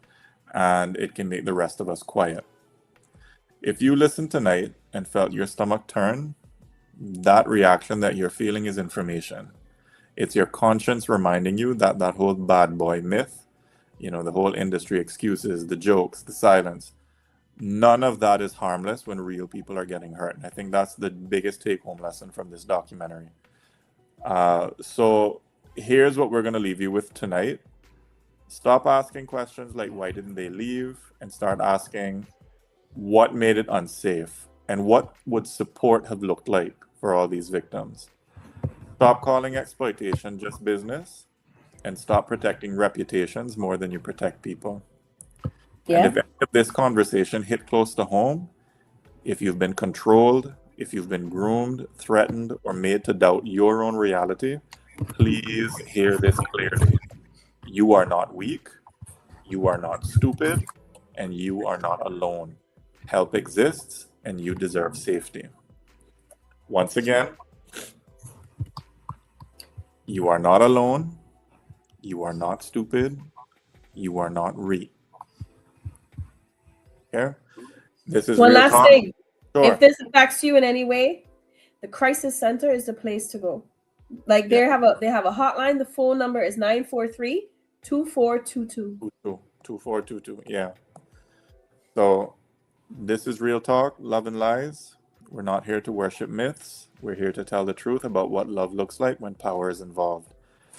and it can make the rest of us quiet. If you listened tonight and felt your stomach turn, that reaction that you're feeling is information. It's your conscience reminding you that that whole bad boy myth, the whole industry excuses, the jokes, the silence, none of that is harmless when real people are getting hurt. And I think that's the biggest take home lesson from this documentary. So here's what we're going to leave you with tonight. Stop asking questions like, why didn't they leave? And start asking, what made it unsafe? And what would support have looked like for all these victims? Stop calling exploitation just business, and stop protecting reputations more than you protect people. And if Yeah. any of this conversation hit close to home, if you've been controlled, if you've been groomed, threatened, or made to doubt your own reality, please hear this clearly. You are not weak, you are not stupid, and you are not alone. Help exists, and you deserve safety. Once again, you are not alone, you are not stupid, you are not weak. Okay? This is One real last talk. thing. Sure. If this affects you in any way, the crisis center is the place to go. Like they have a hotline. The phone number is 943-2422. 2422. Yeah. So this is real talk, love and lies. We're not here to worship myths. We're here to tell the truth about what love looks like when power is involved.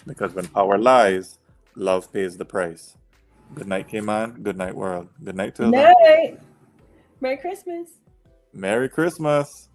Because when power lies, love pays the price. Good night, K-Man. Good night, world. Good night, Tilda. Night. Merry Christmas. Merry Christmas.